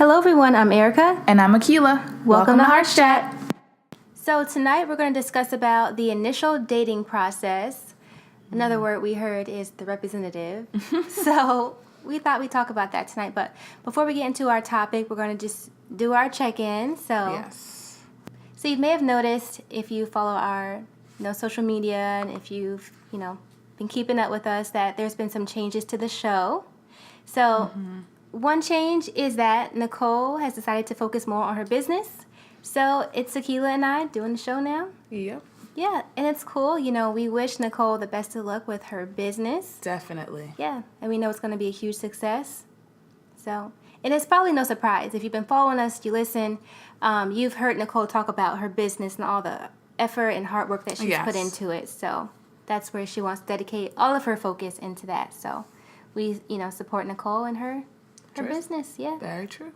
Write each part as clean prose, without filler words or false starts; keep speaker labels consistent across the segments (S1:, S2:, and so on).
S1: Hello everyone, I'm Erica.
S2: And I'm Akilah.
S1: Welcome to HeartsChat. So tonight we're going to discuss about the initial dating process. Another word we heard is the representative. So we thought we'd talk about that tonight. But before we get into our topic, we're going to just do our check-in. So you may have noticed if you follow our social media and if you've been keeping up with us that there's been some changes to the show. So one change is that Nicole has decided to focus more on her business. So it's Akilah and I doing the show now.
S2: Yep.
S1: Yeah, and it's cool. We wish Nicole the best of luck with her business.
S2: Definitely.
S1: Yeah, and we know it's going to be a huge success. So, and it's probably no surprise. If you've been following us, you listen, you've heard Nicole talk about her business and all the effort and hard work that she's put into it. So that's where she wants to dedicate all of her focus into that. So we, support Nicole and her business. Yeah.
S2: Very true.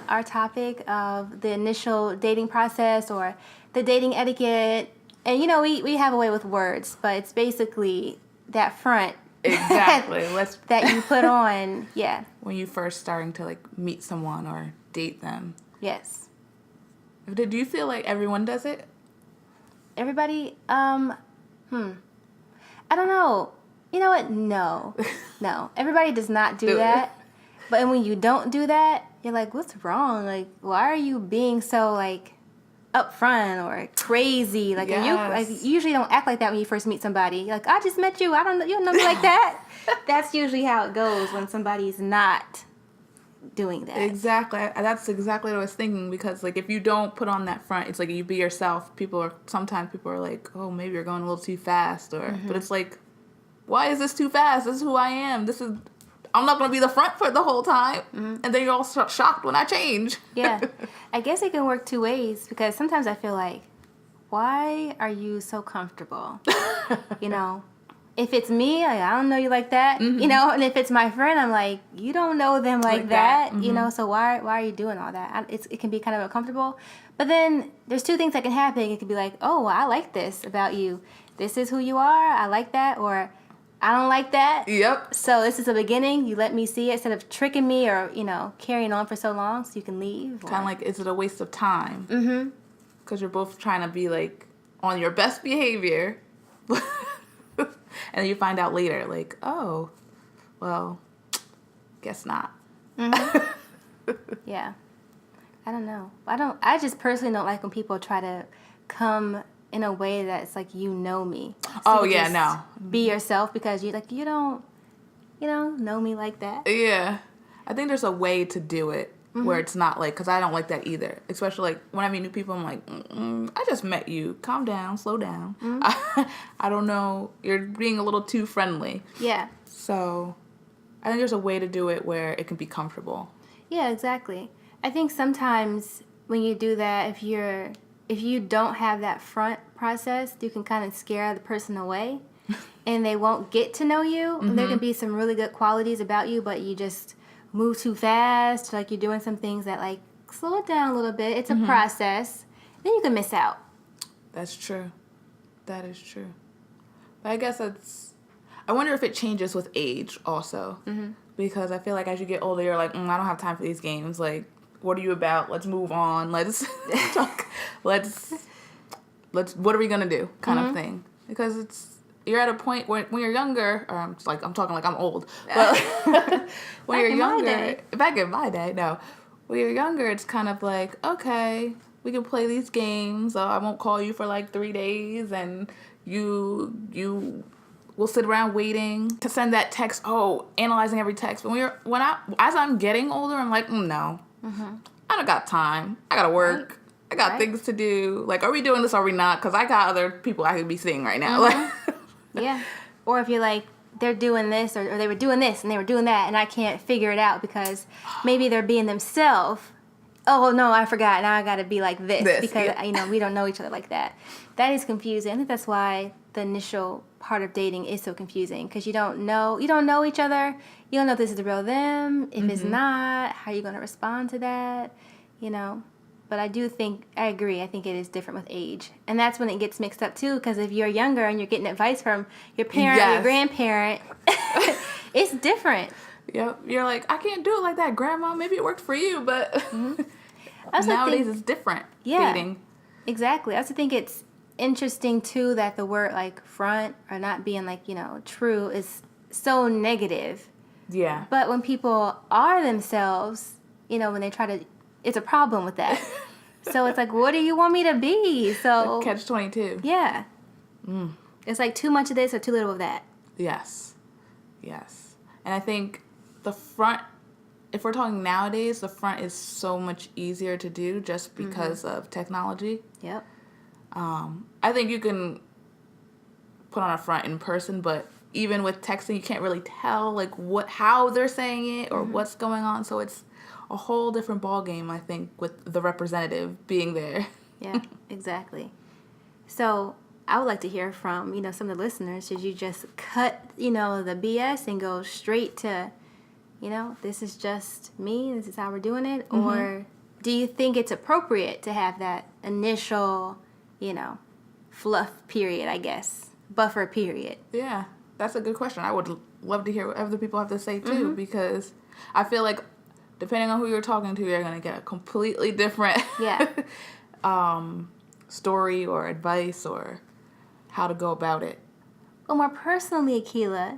S1: Our topic of the initial dating process or the dating etiquette. And, we have a way with words, but it's basically that front.
S2: Exactly.
S1: that you put on, yeah.
S2: When you first starting to, meet someone or date them.
S1: Yes.
S2: Do you feel like everyone does it?
S1: Everybody, I don't know. You know what? No. No. Everybody does not do that. But when you don't do that, you're like, what's wrong? Like, why are you being so, upfront or crazy? And you usually don't act like that when you first meet somebody. You're like, I just met you. I don't know. You don't know me like that. That's usually how it goes when somebody's not doing that.
S2: Exactly. That's exactly what I was thinking, because, if you don't put on that front, it's like you be yourself. Sometimes people are like, oh, maybe you're going a little too fast. But it's like, why is this too fast? This is who I am. I'm not going to be the front for the whole time. And then you're all shocked when I change.
S1: Yeah. I guess it can work two ways, because sometimes I feel like, why are you so comfortable? If it's me, I don't know you like that. And if it's my friend, I'm like, you don't know them like that. So why are you doing all that? It can be kind of uncomfortable. But then there's two things that can happen. It could be like, oh, I like this about you. This is who you are. I like that. Or I don't like that.
S2: Yep.
S1: So this is the beginning. You let me see it instead of tricking me or, carrying on for so long so you can leave.
S2: Kind of like, is it a waste of time? Mm-hmm. Because you're both trying to be, on your best behavior. And then you find out later, oh, well, guess not.
S1: Mm-hmm. Yeah. I don't know. I just personally don't like when people try to come in a way that's like, me. So
S2: no.
S1: Be yourself, because you don't know me like that.
S2: Yeah. I think there's a way to do it where it's not because I don't like that either. Especially when I meet new people, I'm like, I just met you. Calm down, slow down. I don't know. You're being a little too friendly.
S1: Yeah.
S2: So I think there's a way to do it where it can be comfortable.
S1: Yeah, exactly. I think sometimes when you do that, if you don't have that front process, you can kind of scare the person away and they won't get to know you. Mm-hmm. There can be some really good qualities about you, but you just move too fast. You're doing some things that slow it down a little bit. It's a process. Then you can miss out.
S2: That's true. That is true. But I guess I wonder if it changes with age also. Mm-hmm. Because I feel like as you get older, you're like, I don't have time for these games. What are you about? Let's move on. Let's talk. Let's. What are we gonna do? Kind of thing. Because you're at a point when you're younger, or I'm talking like I'm old. But when you're younger, back in my day, no. When you're younger, it's kind of like, okay, we can play these games. I won't call you for 3 days, and you. We'll sit around waiting to send that text. Oh, analyzing every text. As I'm getting older, I'm like, no. Mm-hmm. I don't got time. I gotta work. Right. I got things to do. Are we doing this or are we not? Because I got other people I could be seeing right now.
S1: Mm-hmm. Yeah. Or if you're they're doing this or they were doing this and they were doing that and I can't figure it out because maybe they're being themselves. Oh, no, I forgot. Now I got to be like this because, we don't know each other like that. That is confusing. I think that's why the initial part of dating is so confusing, because you don't know each other. You don't know if this is the real them. If it's not, how are you going to respond to that? But I agree. I think it is different with age. And that's when it gets mixed up too, because if you're younger and you're getting advice from your parent or your grandparent, it's different.
S2: Yep. You're like, I can't do it like that, Grandma. Maybe it worked for you, but nowadays it's different.
S1: Yeah.
S2: Dating.
S1: Exactly. I also think it's interesting too that the word like front or not being like, true is so negative.
S2: Yeah.
S1: But when people are themselves, when they try to, it's a problem with that. So it's like, what do you want me to be? So
S2: Catch-22.
S1: Yeah. It's like too much of this or too little of that.
S2: Yes. Yes. And I think the front, if we're talking nowadays, the front is so much easier to do just because of technology.
S1: Yep.
S2: I think you can put on a front in person, but even with texting, you can't really tell like how they're saying it or what's going on. So it's a whole different ballgame, I think, with the representative being there.
S1: Yeah, exactly. So I would like to hear from, some of the listeners. Should you just cut, the BS and go straight to, this is just me, this is how we're doing it? Or do you think it's appropriate to have that initial, fluff period, I guess, buffer period?
S2: Yeah, that's a good question. I would love to hear what other people have to say, too, because I feel like depending on who you're talking to, you're going to get a completely different story or advice or how to go about it.
S1: Well, more personally, Akilah,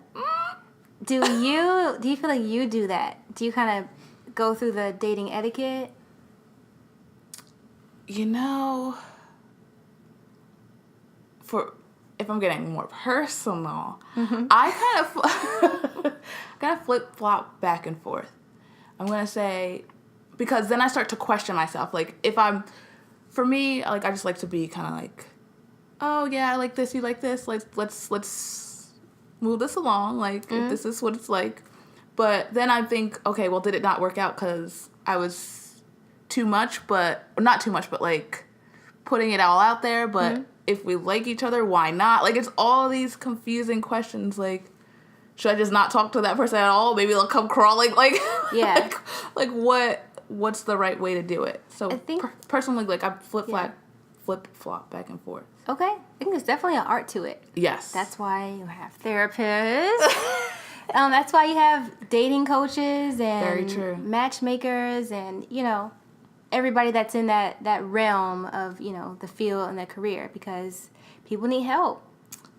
S1: do you feel like you do that? Do you kind of go through the dating etiquette?
S2: If I'm getting more personal, I kind of flip-flop back and forth. I'm going to say, because then I start to question myself. Like, for me, like, I just like to be kind of like, oh, yeah, I like this, you like this. Let's move this along. Like, if this is what it's like. But then I think, okay, well, did it not work out because I was too much, not too much, but, like, putting it all out there. But if we like each other, why not? Like, it's all these confusing questions, like, should I just not talk to that person at all? Maybe they'll come crawling. Like,
S1: yeah.
S2: like what's the right way to do it? So I think personally, like, I flip-flop back and forth.
S1: Okay. I think there's definitely an art to it.
S2: Yes.
S1: That's why you have therapists. That's why you have dating coaches
S2: Very true.
S1: Matchmakers and, everybody that's in that realm of, the field and the career, because people need help.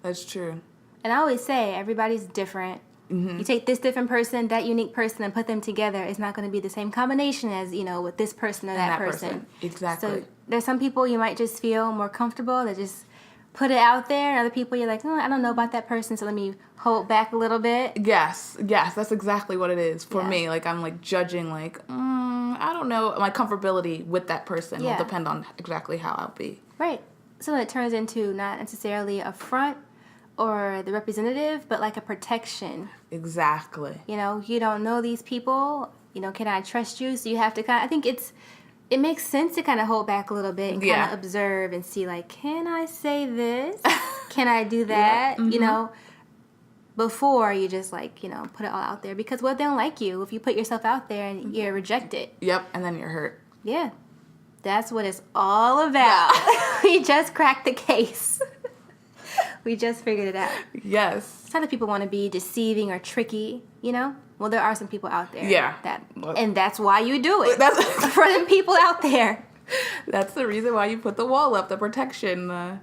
S2: That's true.
S1: And I always say everybody's different. You take this different person, that unique person, and put them together. It's not going to be the same combination as, with this person or that person.
S2: Exactly.
S1: So there's some people you might just feel more comfortable to just put it out there. And other people you're like, I don't know about that person, so let me hold back a little bit.
S2: Yes, that's exactly what it is for me. Like, I'm like judging, like, I don't know. My comfortability with that person will depend on exactly how I'll be.
S1: Right. So it turns into not necessarily a front or the representative, but like a protection.
S2: Exactly.
S1: You don't know these people. Can I trust you? So you have to I think it makes sense to kind of hold back a little bit and kind of observe and see, like, can I say this? Can I do that? Before you just, like, put it all out there. Because what if they don't like you? If you put yourself out there and you're rejected.
S2: Yep, and then you're hurt.
S1: Yeah. That's what it's all about. We just cracked the case. We just figured it out.
S2: Yes.
S1: It's not that people want to be deceiving or tricky, Well, there are some people out there.
S2: Yeah.
S1: And that's why you do it. That's for them people out there.
S2: That's the reason why you put the wall up, the protection,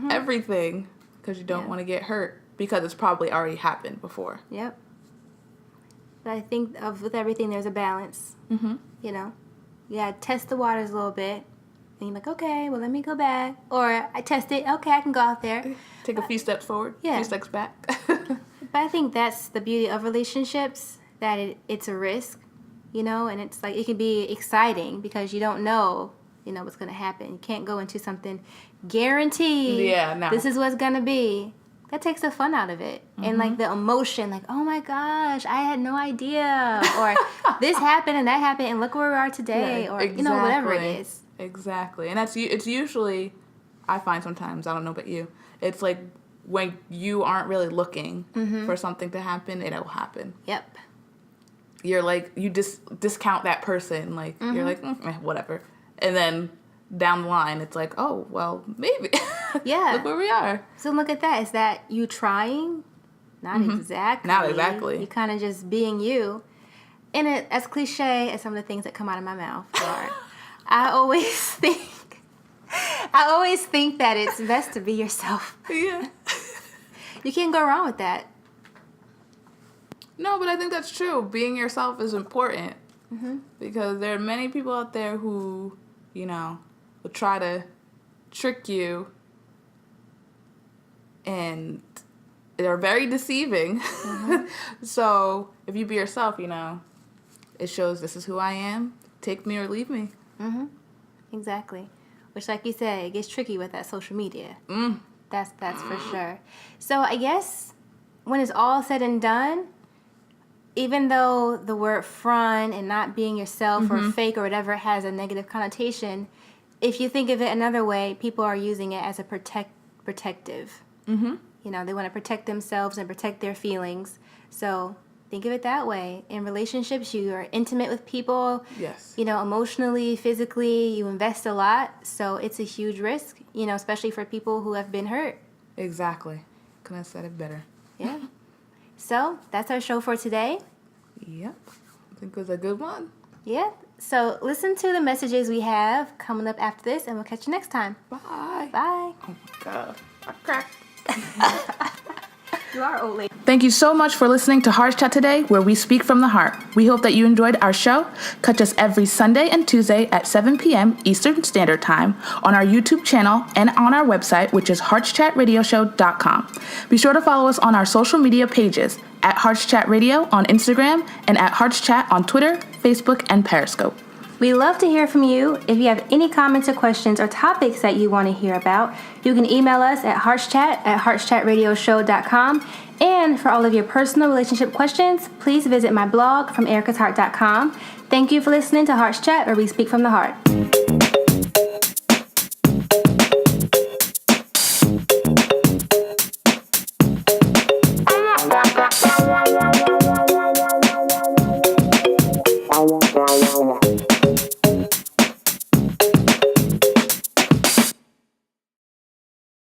S2: everything. Because you don't want to get hurt. Because it's probably already happened before.
S1: Yep. But I think with everything, there's a balance. You gotta test the waters a little bit. And you're like, okay, well, let me go back. Or I test it. Okay, I can go out there.
S2: Take a few steps forward, a few steps back.
S1: But I think that's the beauty of relationships, that it's a risk, and it's like it can be exciting because you don't know, what's going to happen. You can't go into something guaranteed.
S2: Yeah, no.
S1: This is what's going to be. That takes the fun out of it. And like the emotion, like, oh my gosh, I had no idea. Or this happened and that happened and look where we are today. Or, whatever it is.
S2: Exactly. And it's usually, I find sometimes, I don't know about you, it's like when you aren't really looking for something to happen, it'll happen.
S1: Yep.
S2: You're like, you just discount that person. Like, you're like, whatever. And then down the line, it's like, oh, well, maybe.
S1: Yeah.
S2: Look where we are.
S1: So look at that. Is that you trying Not exactly.
S2: Not exactly.
S1: You kind of just being you. And as cliche as some of the things that come out of my mouth are, I always think that it's best to be yourself.
S2: Yeah.
S1: You can't go wrong with that.
S2: No, but I think that's true. Being yourself is important.
S1: Mm-hmm.
S2: Because there are many people out there who, will try to trick you. And they're very deceiving. Mm-hmm. So if you be yourself, it shows this is who I am. Take me or leave me.
S1: Mm-hmm. Exactly. Which, like you said, it gets tricky with that social media. That's for sure. So I guess when it's all said and done, even though the word front and not being yourself or fake or whatever has a negative connotation, if you think of it another way, people are using it as a protective. Mm-hmm. They want to protect themselves and protect their feelings. So think of it that way. In relationships, you are intimate with people.
S2: Yes.
S1: Emotionally, physically, you invest a lot. So it's a huge risk, especially for people who have been hurt.
S2: Exactly. Couldn't have said it better.
S1: Yeah. So that's our show for today.
S2: Yep. I think it was a good one.
S1: Yeah. So listen to the messages we have coming up after this, and we'll catch you next time.
S2: Bye.
S1: Bye.
S2: Oh my God. I cracked.
S1: You are old lady.
S2: Thank you so much for listening to HeartsChat today, where we speak from the heart. We hope that you enjoyed our show. Catch us every Sunday and Tuesday at 7 p.m. Eastern Standard Time on our YouTube channel and on our website, which is HeartsChatRadioshow.com. Be sure to follow us on our social media pages at HeartsChat Radio on Instagram and at HeartsChat on Twitter, Facebook, and Periscope.
S1: We love to hear from you. If you have any comments or questions or topics that you want to hear about, you can email us at HeartsChat@HeartsChatRadioshow.com. And for all of your personal relationship questions, please visit my blog from ericasheart.com. Thank you for listening to HeartsChat, where we speak from the heart.